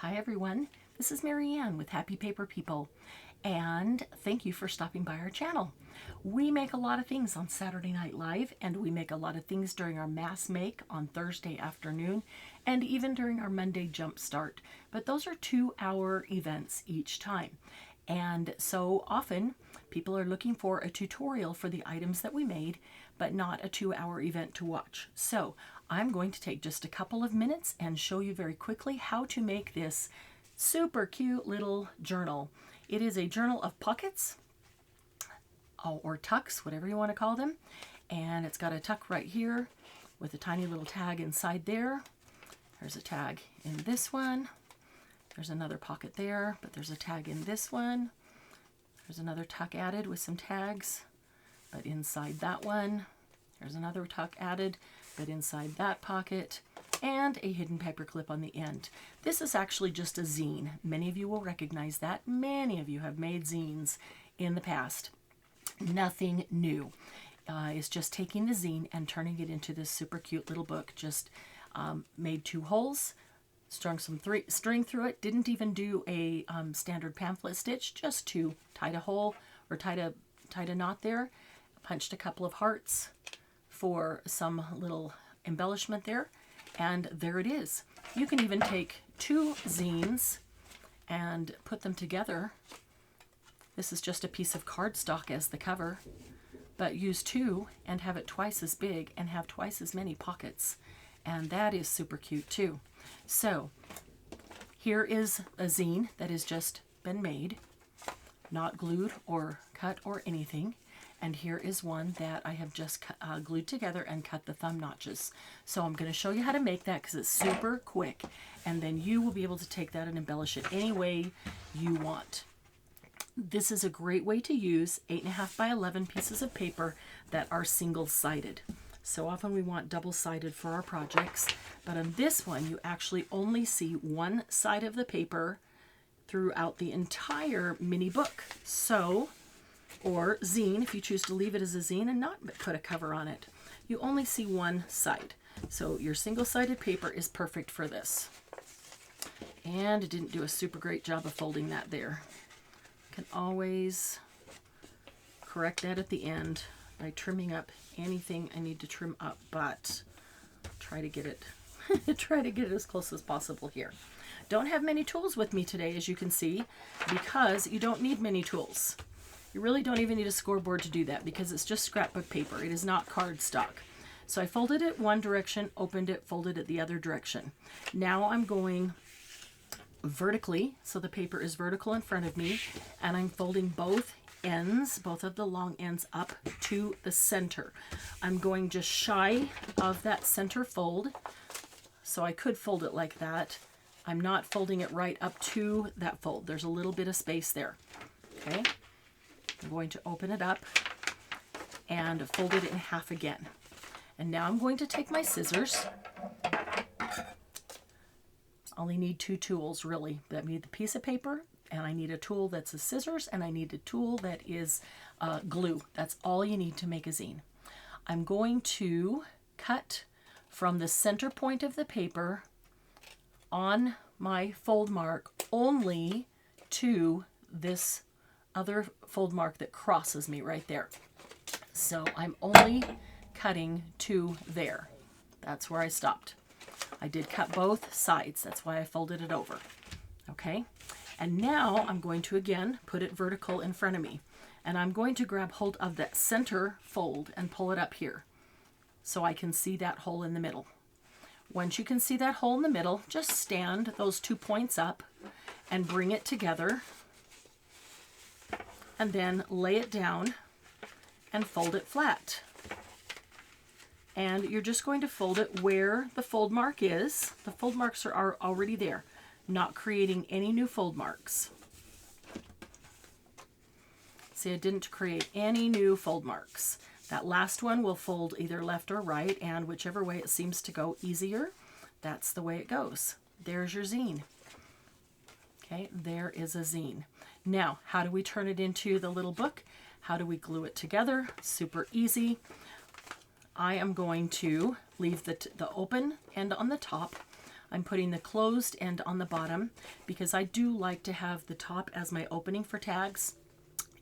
Hi everyone, this is Marianne with Happy Paper People, and thank you for stopping by our channel. We make a lot of things on Saturday Night Live, and we make a lot of things during our mass make on Thursday afternoon, and even during our Monday jump start. But those are 2-hour events each time. And so often people are looking for a tutorial for the items that we made, but not a 2-hour event to watch. So I'm going to take just a couple of minutes and show you very quickly how to make this super cute little journal. It is a journal of pockets or tucks, whatever you want to call them. And it's got a tuck right here with a tiny little tag inside there. There's a tag in this one. There's another pocket there, but there's a tag in this one. There's another tuck added with some tags, but inside that one. There's another tuck added, but inside that pocket, and a hidden paper clip on the end. This is actually just a zine. Many of you will recognize that. Many of you have made zines in the past. Nothing new. It's just taking the zine and turning it into this super cute little book. Just made 2 holes, strung some string through it, didn't even do a standard pamphlet stitch, just to tied a hole or tied a knot there, punched a couple of hearts for some little embellishment there, and there it is. You can even take 2 zines and put them together. This is just a piece of cardstock as the cover, but use 2 and have it twice as big and have twice as many pockets, and that is super cute too. So here is a zine that has just been made, not glued or cut or anything. And here is one that I have just glued together and cut the thumb notches. So I'm going to show you how to make that because it's super quick. And then you will be able to take that and embellish it any way you want. This is a great way to use 8.5 by 11 pieces of paper that are single-sided. So often we want double-sided for our projects, but on this one you actually only see one side of the paper throughout the entire mini book. So, or zine, if you choose to leave it as a zine and not put a cover on it, you only see one side. So your single-sided paper is perfect for this. And it didn't do a super great job of folding that there. Can always correct that at the end by trimming up anything I need to trim up, but try to get it as close as possible here. Don't have many tools with me today, as you can see, because you don't need many tools. You really don't even need a scoreboard to do that because it's just scrapbook paper. It is not cardstock. So I folded it one direction, opened it, folded it the other direction. Now I'm going vertically, so the paper is vertical in front of me, and I'm folding both ends, both of the long ends up to the center. I'm going just shy of that center fold, so I could fold it like that. I'm not folding it right up to that fold. There's a little bit of space there. Okay, I'm going to open it up and fold it in half again. And now I'm going to take my scissors. I only need 2 tools really. I need the piece of paper, and I need a tool that's a scissors, and I need a tool that is glue. That's all you need to make a zine. I'm going to cut from the center point of the paper on my fold mark only to this other fold mark that crosses me right there. So I'm only cutting to there. That's where I stopped. I did cut both sides. That's why I folded it over. Okay. And now I'm going to again put it vertical in front of me, and I'm going to grab hold of that center fold and pull it up here so I can see that hole in the middle. Once you can see that hole in the middle, just stand those 2 points up and bring it together, and then lay it down and fold it flat. And you're just going to fold it where the fold mark is. The fold marks are already there, not creating any new fold marks. See, I didn't create any new fold marks. That last one will fold either left or right, and whichever way it seems to go easier, that's the way it goes. There's your zine. Okay, there is a zine. Now, how do we turn it into the little book? How do we glue it together? Super easy. I am going to leave the open end on the top. I'm putting the closed end on the bottom because I do like to have the top as my opening for tags.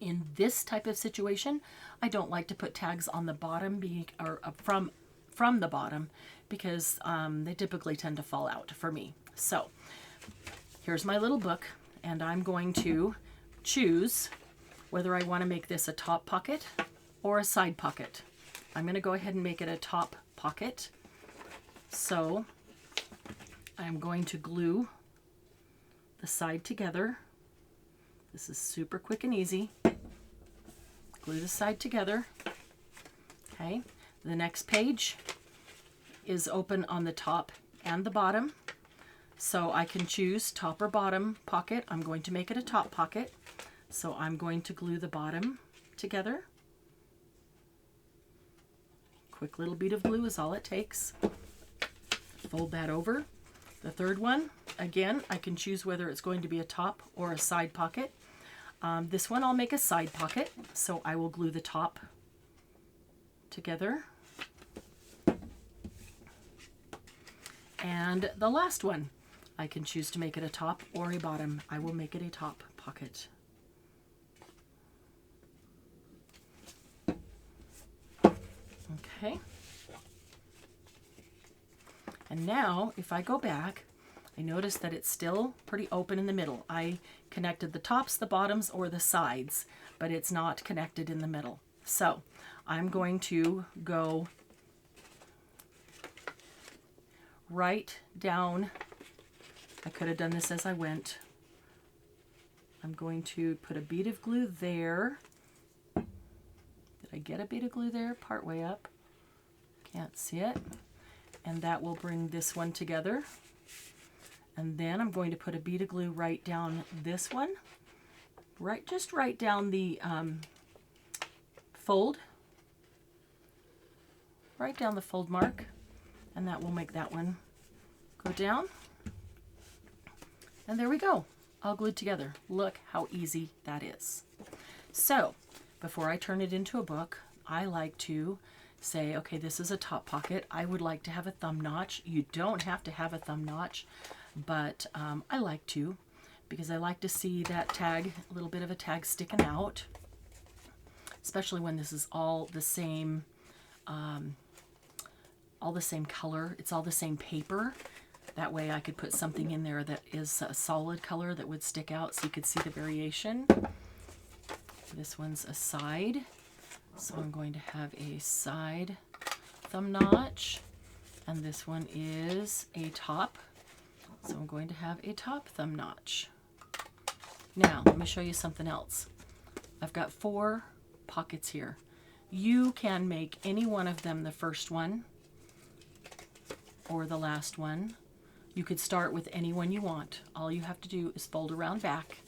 In this type of situation, I don't like to put tags on the bottom or from the bottom because they typically tend to fall out for me. So here's my little book, and I'm going to choose whether I want to make this a top pocket or a side pocket. I'm going to go ahead and make it a top pocket. So I'm going to glue the side together. This is super quick and easy. Glue the side together. Okay, the next page is open on the top and the bottom. So I can choose top or bottom pocket. I'm going to make it a top pocket. So I'm going to glue the bottom together. Quick little bead of glue is all it takes. Fold that over. The third one, again, I can choose whether it's going to be a top or a side pocket. This one I'll make a side pocket, so I will glue the top together. And the last one, I can choose to make it a top or a bottom. I will make it a top pocket. Okay. And now, if I go back, I notice that it's still pretty open in the middle. I connected the tops, the bottoms, or the sides, but it's not connected in the middle. So I'm going to go right down. I could have done this as I went. I'm going to put a bead of glue there. Did I get a bead of glue there? Part way up. Can't see it. And that will bring this one together. And then I'm going to put a bead of glue right down this one. Just right down the fold. Right down the fold mark. And that will make that one go down. And there we go. All glued together. Look how easy that is. So, before I turn it into a book, I like to say, okay, this is a top pocket. I would like to have a thumb notch. You don't have to have a thumb notch, but I like to, because I like to see that tag, a little bit of a tag sticking out, especially when this is all the same color. It's all the same paper. That way I could put something in there that is a solid color that would stick out so you could see the variation. This one's a side. So I'm going to have a side thumb notch, and this one is a top. So I'm going to have a top thumb notch. Now, let me show you something else. I've got 4 pockets here. You can make any one of them the first one or the last one. You could start with any one you want. All you have to do is fold around back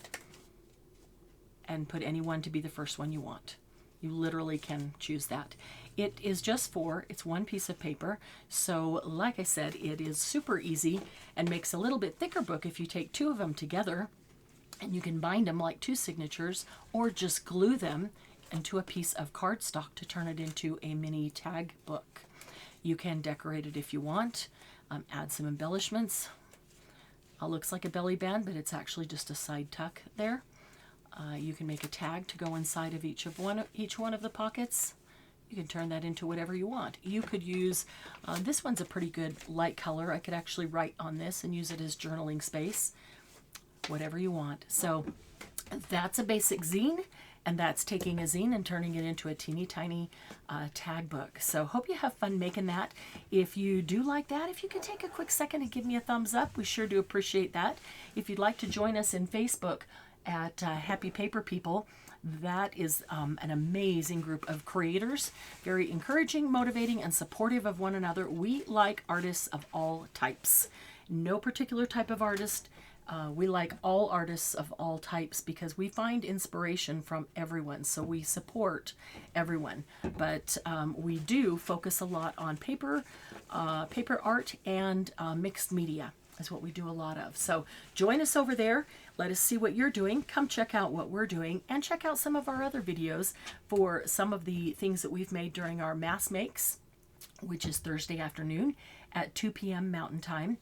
and put any one to be the first one you want. You literally can choose that. It is just 4. It's one piece of paper. So like I said, it is super easy and makes a little bit thicker book if you take 2 of them together, and you can bind them like 2 signatures or just glue them into a piece of cardstock to turn it into a mini tag book. You can decorate it if you want, add some embellishments. Looks like a belly band, but it's actually just a side tuck there. You can make a tag to go inside of each one of the pockets. You can turn that into whatever you want. You could use, this one's a pretty good light color. I could actually write on this and use it as journaling space. Whatever you want. So that's a basic zine, and that's taking a zine and turning it into a teeny tiny tag book. So hope you have fun making that. If you do like that, if you could take a quick second and give me a thumbs up, we sure do appreciate that. If you'd like to join us in Facebook at Happy Paper People, that is an amazing group of creators, very encouraging, motivating, and supportive of one another. We like artists of all types. No particular type of artist. We like all artists of all types because we find inspiration from everyone, so we support everyone. But we do focus a lot on paper art, and mixed media is what we do a lot of. So join us over there. Let us see what you're doing. Come check out what we're doing, and check out some of our other videos for some of the things that we've made during our mass makes, which is Thursday afternoon at 2 p.m. Mountain Time.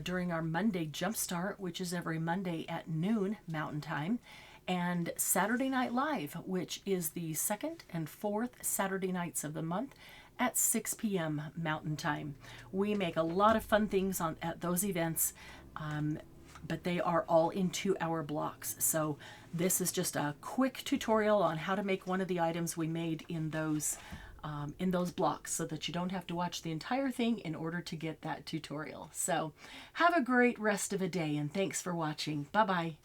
during our Monday Jumpstart, which is every Monday at noon Mountain Time, and Saturday Night Live, which is the second and fourth Saturday nights of the month at 6 p.m. Mountain Time. We make a lot of fun things at those events, but they are all in 2-hour blocks. So this is just a quick tutorial on how to make one of the items we made in those blocks, so that you don't have to watch the entire thing in order to get that tutorial. So have a great rest of a day, and thanks for watching. Bye-bye.